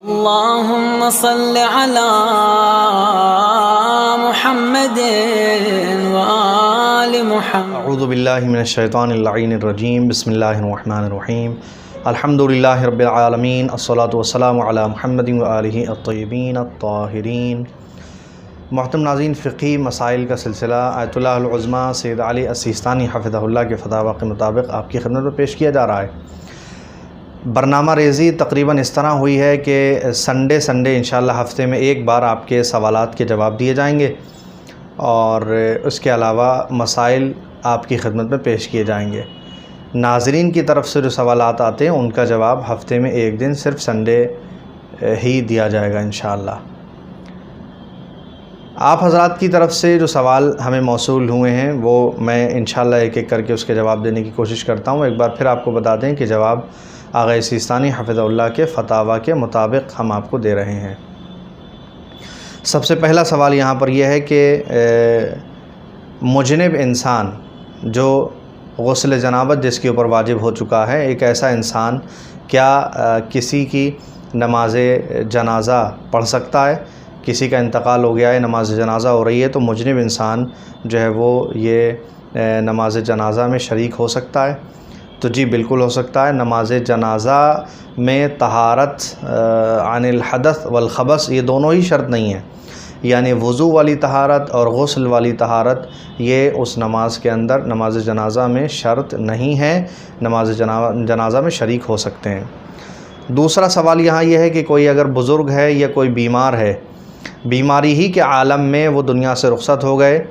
اللهم صل على محمد وآل محمد. اعوذ باللہ من الشیطان اللعین الرجیم. بسم اللہ الرحمن الرحیم. الحمدللہ رب العالمین. الصلاۃ والسلام علی محمد وآلہ الطیبین الطاہرین. محترم ناظرین، فقہی مسائل کا سلسلہ آیت اللہ العظمیٰ سید علی السیستانی حفظہ اللہ کے فتاوی کے مطابق آپ کی خدمت میں پیش کیا جا رہا ہے. برنامہ ریزی تقریباً اس طرح ہوئی ہے کہ سنڈے انشاءاللہ ہفتے میں ایک بار آپ کے سوالات کے جواب دیے جائیں گے، اور اس کے علاوہ مسائل آپ کی خدمت میں پیش کیے جائیں گے. ناظرین کی طرف سے جو سوالات آتے ہیں ان کا جواب ہفتے میں ایک دن صرف سنڈے ہی دیا جائے گا انشاءاللہ. آپ حضرات کی طرف سے جو سوال ہمیں موصول ہوئے ہیں وہ میں انشاءاللہ ایک ایک کر کے اس کے جواب دینے کی کوشش کرتا ہوں. ایک بار پھر آپ کو بتا دیں کہ جواب آغا سیستانی حفظہ اللہ کے فتاوی کے مطابق ہم آپ کو دے رہے ہیں. سب سے پہلا سوال یہاں پر یہ ہے کہ مجنب انسان جو غسل جنابت جس کے اوپر واجب ہو چکا ہے، ایک ایسا انسان کیا کسی کی نماز جنازہ پڑھ سکتا ہے؟ کسی کا انتقال ہو گیا ہے، نماز جنازہ ہو رہی ہے، تو مجنب انسان جو ہے وہ یہ نماز جنازہ میں شریک ہو سکتا ہے؟ تو جی بالکل ہو سکتا ہے. نماز جنازہ میں طہارت عن الحدث والخبث یہ دونوں ہی شرط نہیں ہیں، یعنی وضو والی طہارت اور غسل والی طہارت یہ اس نماز کے اندر نماز جنازہ میں شرط نہیں ہے. نماز جنازہ میں شریک ہو سکتے ہیں. دوسرا سوال یہاں یہ ہے کہ کوئی اگر بزرگ ہے یا کوئی بیمار ہے، بیماری ہی کے عالم میں وہ دنیا سے رخصت ہو گئے،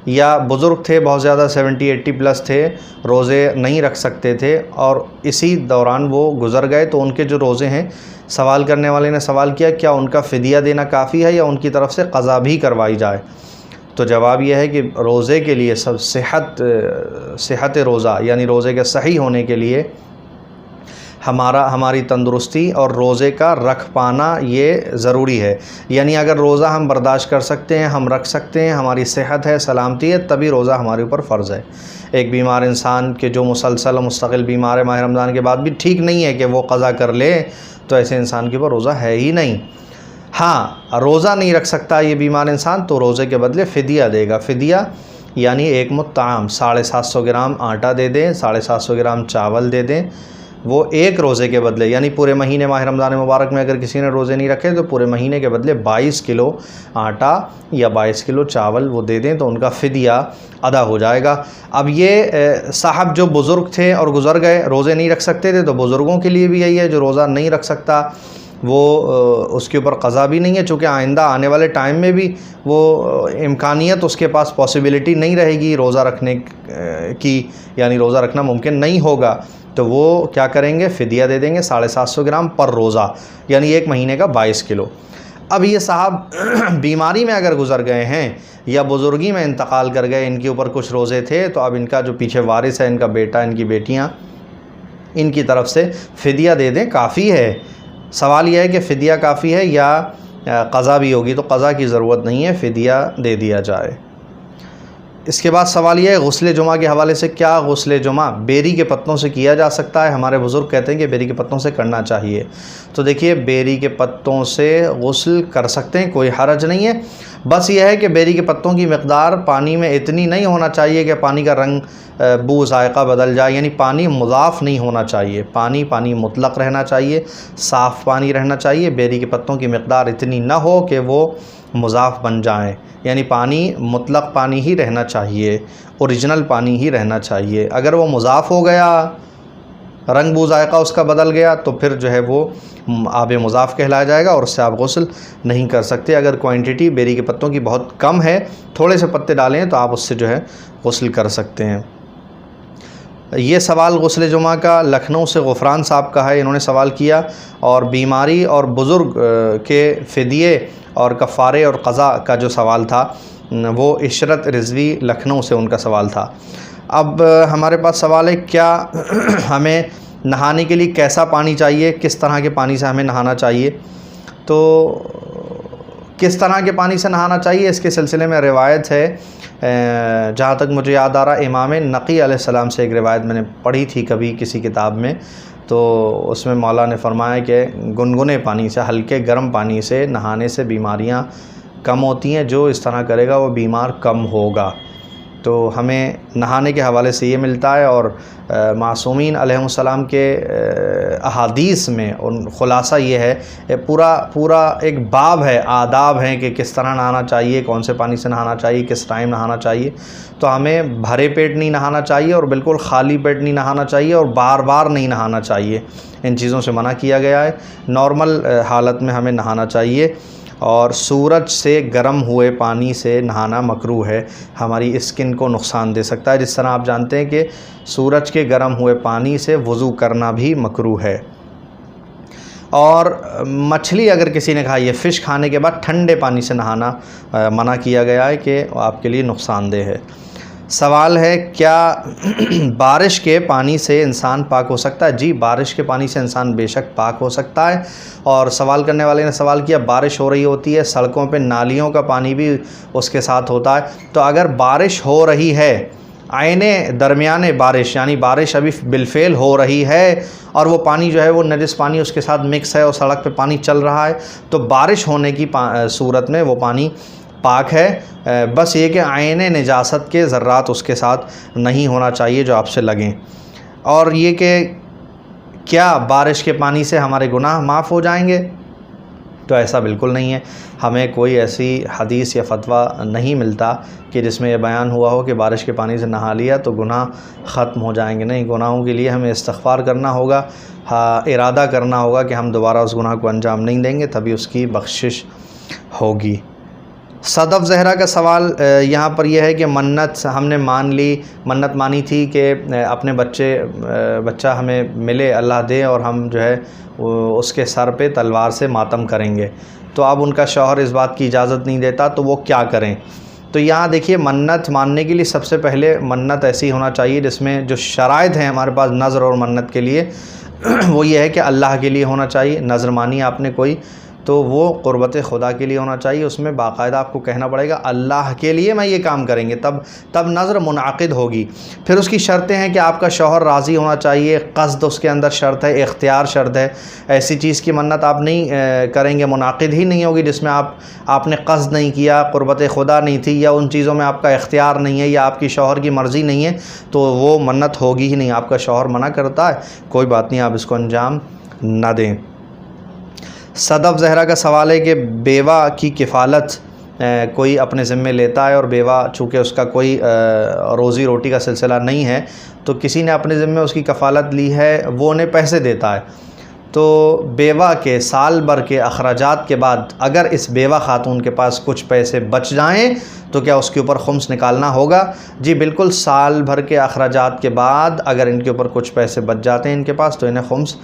یا بزرگ تھے بہت زیادہ 70-80 پلس تھے، روزے نہیں رکھ سکتے تھے اور اسی دوران وہ گزر گئے، تو ان کے جو روزے ہیں، سوال کرنے والے نے سوال کیا کیا ان کا فدیہ دینا کافی ہے یا ان کی طرف سے قضا بھی کروائی جائے؟ تو جواب یہ ہے کہ روزے کے لیے سب صحت روزہ یعنی روزے کے صحیح ہونے کے لیے ہماری تندرستی اور روزے کا رکھ پانا یہ ضروری ہے. یعنی اگر روزہ ہم برداشت کر سکتے ہیں، ہم رکھ سکتے ہیں، ہماری صحت ہے، سلامتی ہے، تبھی روزہ ہمارے اوپر فرض ہے. ایک بیمار انسان کے جو مسلسل مستقل بیمار ہے، ماہ رمضان کے بعد بھی ٹھیک نہیں ہے کہ وہ قضا کر لے، تو ایسے انسان کے اوپر روزہ ہے ہی نہیں. ہاں، روزہ نہیں رکھ سکتا یہ بیمار انسان تو روزے کے بدلے فدیہ دے گا. فدیہ یعنی ایک مد طعام 750 گرام آٹا دے دیں، 750 گرام چاول دے دیں. وہ ایک روزے کے بدلے، یعنی پورے مہینے ماہ رمضان مبارک میں اگر کسی نے روزے نہیں رکھے تو پورے مہینے کے بدلے 22 کلو آٹا یا 22 کلو چاول وہ دے دیں تو ان کا فدیہ ادا ہو جائے گا. اب یہ صاحب جو بزرگ تھے اور گزر گئے، روزے نہیں رکھ سکتے تھے، تو بزرگوں کے لیے بھی یہی ہے. جو روزہ نہیں رکھ سکتا وہ اس کے اوپر قضا بھی نہیں ہے، چونکہ آئندہ آنے والے ٹائم میں بھی وہ امکانیت اس کے پاس پاسبلٹی نہیں رہے گی روزہ رکھنے کی، یعنی روزہ رکھنا ممکن نہیں ہوگا. تو وہ کیا کریں گے؟ فدیہ دے دیں گے 750 گرام پر روزہ، یعنی ایک مہینے کا 22 کلو. اب یہ صاحب بیماری میں اگر گزر گئے ہیں یا بزرگی میں انتقال کر گئے، ان کے اوپر کچھ روزے تھے، تو اب ان کا جو پیچھے وارث ہے، ان کا بیٹا، ان کی بیٹیاں، ان کی طرف سے فدیہ دے دیں، کافی ہے. سوال یہ ہے کہ فدیہ کافی ہے یا قضا بھی ہوگی؟ تو قضا کی ضرورت نہیں ہے، فدیہ دے دیا جائے. اس کے بعد سوال یہ ہے غسل جمعہ کے حوالے سے، کیا غسل جمعہ بیری کے پتوں سے کیا جا سکتا ہے؟ ہمارے بزرگ کہتے ہیں کہ بیری کے پتوں سے کرنا چاہیے. تو دیکھیے، بیری کے پتوں سے غسل کر سکتے ہیں، کوئی حرج نہیں ہے. بس یہ ہے کہ بیری کے پتوں کی مقدار پانی میں اتنی نہیں ہونا چاہیے کہ پانی کا رنگ بو ذائقہ بدل جائے، یعنی پانی مضاف نہیں ہونا چاہیے، پانی مطلق رہنا چاہیے، صاف پانی رہنا چاہیے. بیری کے پتوں کی مقدار اتنی نہ ہو کہ وہ مضاف بن جائیں، یعنی پانی مطلق پانی ہی رہنا چاہیے، اوریجنل پانی ہی رہنا چاہیے. اگر وہ مضاف ہو گیا، رنگ بو ذائقہ اس کا بدل گیا، تو پھر جو ہے وہ آب مضاف کہلایا جائے گا اور اس سے آپ غسل نہیں کر سکتے. اگر کوانٹٹی بیری کے پتوں کی بہت کم ہے، تھوڑے سے پتے ڈالیں تو آپ اس سے جو ہے غسل کر سکتے ہیں. یہ سوال غسل جمعہ کا لکھنؤ سے غفران صاحب کا ہے، انہوں نے سوال کیا. اور بیماری اور بزرگ کے فدیے اور کفارے اور قضا کا جو سوال تھا وہ عشرت رضوی لکھنؤ سے ان کا سوال تھا. اب ہمارے پاس سوال ہے، کیا ہمیں نہانے کے لیے کیسا پانی چاہیے، کس طرح کے پانی سے ہمیں نہانا چاہیے؟ تو کس طرح کے پانی سے نہانا چاہیے، اس کے سلسلے میں روایت ہے. جہاں تک مجھے یاد آ رہا، امام نقی علیہ السلام سے ایک روایت میں نے پڑھی تھی کبھی کسی کتاب میں. تو اس میں مولا نے فرمایا کہ گنگنے پانی سے، ہلکے گرم پانی سے نہانے سے بیماریاں کم ہوتی ہیں، جو اس طرح کرے گا وہ بیمار کم ہوگا۔ تو ہمیں نہانے کے حوالے سے یہ ملتا ہے، اور معصومین علیہ السلام کے احادیث میں خلاصہ یہ ہے، پورا ایک باب ہے، آداب ہیں کہ کس طرح نہانا چاہیے، کون سے پانی سے نہانا چاہیے، کس ٹائم نہانا چاہیے۔ تو ہمیں بھرے پیٹ نہیں نہانا چاہیے اور بالکل خالی پیٹ نہیں نہانا چاہیے، اور بار بار نہیں نہانا چاہیے، ان چیزوں سے منع کیا گیا ہے۔ نارمل حالت میں ہمیں نہانا چاہیے، اور سورج سے گرم ہوئے پانی سے نہانا مکروہ ہے، ہماری اسکن کو نقصان دے سکتا ہے، جس طرح آپ جانتے ہیں کہ سورج کے گرم ہوئے پانی سے وضو کرنا بھی مکروہ ہے۔ اور مچھلی اگر کسی نے کھائی ہے، فش کھانے کے بعد ٹھنڈے پانی سے نہانا منع کیا گیا ہے کہ آپ کے لیے نقصان دہ ہے۔ سوال ہے، کیا بارش کے پانی سے انسان پاک ہو سکتا ہے؟ جی، بارش کے پانی سے انسان بے شک پاک ہو سکتا ہے۔ اور سوال کرنے والے نے سوال کیا، بارش ہو رہی ہوتی ہے، سڑکوں پہ نالیوں کا پانی بھی اس کے ساتھ ہوتا ہے، تو اگر بارش ہو رہی ہے، عینے درمیانے بارش، یعنی بارش ابھی بالفعل ہو رہی ہے اور وہ پانی جو ہے وہ نجس پانی اس کے ساتھ مکس ہے اور سڑک پہ پانی چل رہا ہے، تو بارش ہونے کی صورت میں وہ پانی پاک ہے۔ بس یہ کہ عین نجاست کے ذرات اس کے ساتھ نہیں ہونا چاہیے جو آپ سے لگیں۔ اور یہ کہ کیا بارش کے پانی سے ہمارے گناہ معاف ہو جائیں گے؟ تو ایسا بالکل نہیں ہے، ہمیں کوئی ایسی حدیث یا فتویٰ نہیں ملتا کہ جس میں یہ بیان ہوا ہو کہ بارش کے پانی سے نہا لیا تو گناہ ختم ہو جائیں گے۔ نہیں، گناہوں کے لیے ہمیں استغفار کرنا ہوگا، ارادہ کرنا ہوگا کہ ہم دوبارہ اس گناہ کو انجام نہیں دیں گے، تبھی اس کی بخشش ہوگی۔ صدف زہرا کا سوال یہاں پر یہ ہے کہ منت ہم نے منت مانی تھی کہ اپنے بچہ ہمیں ملے، اللہ دے، اور ہم جو ہے اس کے سر پہ تلوار سے ماتم کریں گے، تو اب ان کا شوہر اس بات کی اجازت نہیں دیتا، تو وہ کیا کریں؟ تو یہاں دیکھیے، منت ماننے کے لیے سب سے پہلے منت ایسی ہونا چاہیے جس میں جو شرائط ہیں ہمارے پاس نظر اور منت کے لیے، وہ یہ ہے کہ اللہ کے لیے ہونا چاہیے۔ نظر مانی آپ نے کوئی، تو وہ قربت خدا کے لیے ہونا چاہیے، اس میں باقاعدہ آپ کو کہنا پڑے گا اللہ کے لیے میں یہ کام کریں گے، تب نظر منعقد ہوگی۔ پھر اس کی شرطیں ہیں کہ آپ کا شوہر راضی ہونا چاہیے، قصد اس کے اندر شرط ہے، اختیار شرط ہے۔ ایسی چیز کی منت آپ نہیں کریں گے، منعقد ہی نہیں ہوگی جس میں آپ نے قصد نہیں کیا، قربت خدا نہیں تھی، یا ان چیزوں میں آپ کا اختیار نہیں ہے، یا آپ کی شوہر کی مرضی نہیں ہے، تو وہ منت ہوگی ہی نہیں۔ آپ کا شوہر منع کرتا ہے، کوئی بات نہیں، آپ اس کو انجام نہ دیں۔ صدف زہرا کا سوال ہے کہ بیوہ کی کفالت کوئی اپنے ذمے لیتا ہے، اور بیوہ چونکہ اس کا کوئی روزی روٹی کا سلسلہ نہیں ہے، تو کسی نے اپنے ذمے اس کی کفالت لی ہے، وہ انہیں پیسے دیتا ہے، تو بیوہ کے سال بھر کے اخراجات کے بعد اگر اس بیوہ خاتون کے پاس کچھ پیسے بچ جائیں تو کیا اس کے اوپر خمس نکالنا ہوگا؟ جی بالکل، سال بھر کے اخراجات کے بعد اگر ان کے اوپر کچھ پیسے بچ جاتے ہیں ان کے پاس، تو انہیں خمس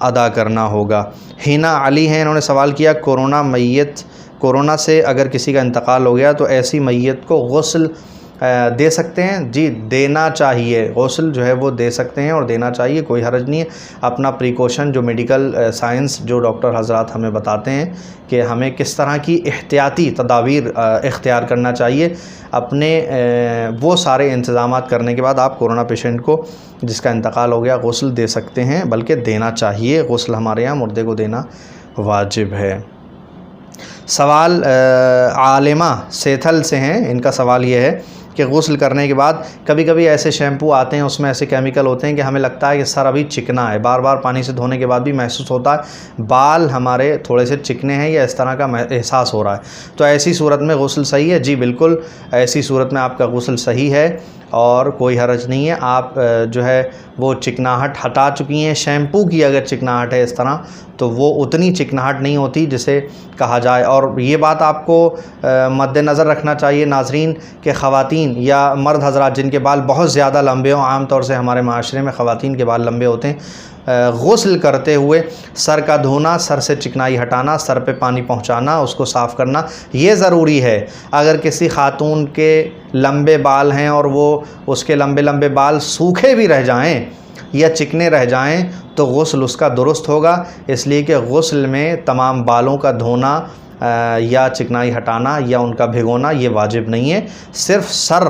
ادا کرنا ہوگا۔ ہینا علی ہیں، انہوں نے سوال کیا، کورونا سے اگر کسی کا انتقال ہو گیا تو ایسی میت کو غسل دے سکتے ہیں؟ جی دینا چاہیے، غسل جو ہے وہ دے سکتے ہیں اور دینا چاہیے، کوئی حرج نہیں ہے۔ اپنا پریکاشن جو میڈیکل سائنس جو ڈاکٹر حضرات ہمیں بتاتے ہیں کہ ہمیں کس طرح کی احتیاطی تدابیر اختیار کرنا چاہیے، اپنے وہ سارے انتظامات کرنے کے بعد آپ کورونا پیشنٹ کو جس کا انتقال ہو گیا غسل دے سکتے ہیں، بلکہ دینا چاہیے۔ غسل ہمارے یہاں مردے کو دینا واجب ہے۔ سوال عالمہ سیتھل سے ہیں، ان کا سوال یہ ہے کہ غسل کرنے کے بعد کبھی کبھی ایسے شیمپو آتے ہیں، اس میں ایسے کیمیکل ہوتے ہیں کہ ہمیں لگتا ہے کہ سر ابھی چکنا ہے، بار بار پانی سے دھونے کے بعد بھی محسوس ہوتا ہے بال ہمارے تھوڑے سے چکنے ہیں، یا اس طرح کا احساس ہو رہا ہے، تو ایسی صورت میں غسل صحیح ہے؟ جی بالکل، ایسی صورت میں آپ کا غسل صحیح ہے اور کوئی حرج نہیں ہے۔ آپ جو ہے وہ چکناہٹ ہٹا چکی ہیں، شیمپو کی اگر چکناہٹ ہے اس طرح، تو وہ اتنی چکناہٹ نہیں ہوتی جسے کہا جائے۔ اور یہ بات آپ کو مد نظر رکھنا چاہیے ناظرین کہ خواتین یا مرد حضرات جن کے بال بہت زیادہ لمبے ہوں، عام طور سے ہمارے معاشرے میں خواتین کے بال لمبے ہوتے ہیں، غسل کرتے ہوئے سر کا دھونا، سر سے چکنائی ہٹانا، سر پہ پانی پہنچانا، اس کو صاف کرنا یہ ضروری ہے۔ اگر کسی خاتون کے لمبے بال ہیں اور وہ اس کے لمبے بال سوکھے بھی رہ جائیں یا چکنے رہ جائیں تو غسل اس کا درست ہوگا، اس لیے کہ غسل میں تمام بالوں کا دھونا یا چکنائی ہٹانا یا ان کا بھگونا یہ واجب نہیں ہے. صرف سر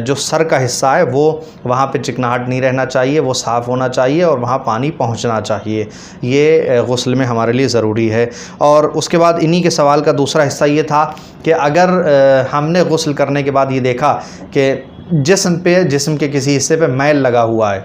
جو سر کا حصہ ہے وہ وہاں پہ چکناہٹ نہیں رہنا چاہیے, وہ صاف ہونا چاہیے اور وہاں پانی پہنچنا چاہیے. یہ غسل میں ہمارے لیے ضروری ہے. اور اس کے بعد انہی کے سوال کا دوسرا حصہ یہ تھا کہ اگر ہم نے غسل کرنے کے بعد یہ دیکھا کہ جسم کے کسی حصے پہ میل لگا ہوا ہے,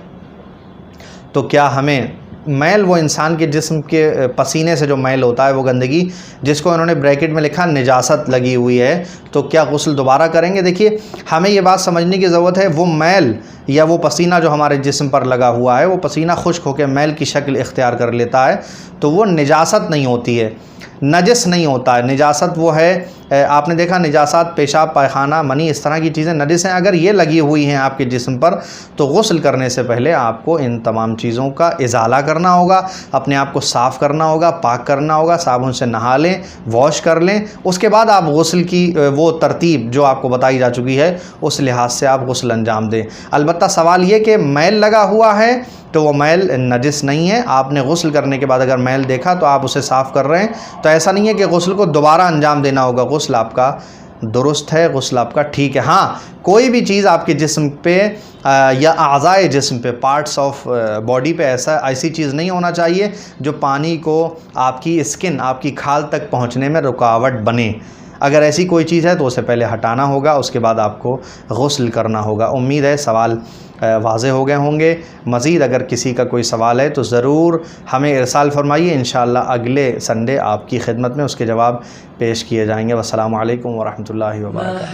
تو کیا ہمیں میل, وہ انسان کے جسم کے پسینے سے جو میل ہوتا ہے, وہ گندگی جس کو انہوں نے بریکٹ میں لکھا نجاست لگی ہوئی ہے, تو کیا غسل دوبارہ کریں گے؟ دیکھیے ہمیں یہ بات سمجھنے کی ضرورت ہے, وہ میل یا وہ پسینہ جو ہمارے جسم پر لگا ہوا ہے, وہ پسینہ خشک ہو کے میل کی شکل اختیار کر لیتا ہے, تو وہ نجاست نہیں ہوتی ہے, نجس نہیں ہوتا ہے. نجاست وہ ہے, آپ نے دیکھا نجاسات پیشاب, پائخانہ, منی, اس طرح کی چیزیں نجس ہیں. اگر یہ لگی ہوئی ہیں آپ کے جسم پر تو غسل کرنے سے پہلے آپ کو ان تمام چیزوں کا ازالہ کرنا ہوگا, اپنے آپ کو صاف کرنا ہوگا, پاک کرنا ہوگا, صابن سے نہا لیں, واش کر لیں. اس کے بعد آپ غسل کی وہ ترتیب جو آپ کو بتائی جا چکی ہے اس لحاظ سے آپ غسل انجام دیں. البتہ سوال یہ کہ میل لگا ہوا ہے تو وہ میل نجس نہیں ہے. آپ نے غسل کرنے کے بعد اگر میل دیکھا تو آپ اسے صاف کر رہے ہیں, تو ایسا نہیں ہے کہ غسل کو دوبارہ انجام دینا ہوگا. غسل آپ کا درست ہے, غسل آپ کا ٹھیک ہے. ہاں کوئی بھی چیز آپ کے جسم پہ یا اعضائے جسم پہ, پارٹس آف باڈی پہ ایسی چیز نہیں ہونا چاہیے جو پانی کو آپ کی اسکن, آپ کی کھال تک پہنچنے میں رکاوٹ بنے. اگر ایسی کوئی چیز ہے تو اسے پہلے ہٹانا ہوگا, اس کے بعد آپ کو غسل کرنا ہوگا. امید ہے سوال واضح ہو گئے ہوں گے. مزید اگر کسی کا کوئی سوال ہے تو ضرور ہمیں ارسال فرمائیے, انشاءاللہ اگلے سنڈے آپ کی خدمت میں اس کے جواب پیش کیے جائیں گے. والسلام علیکم ورحمۃ اللہ وبرکاتہ.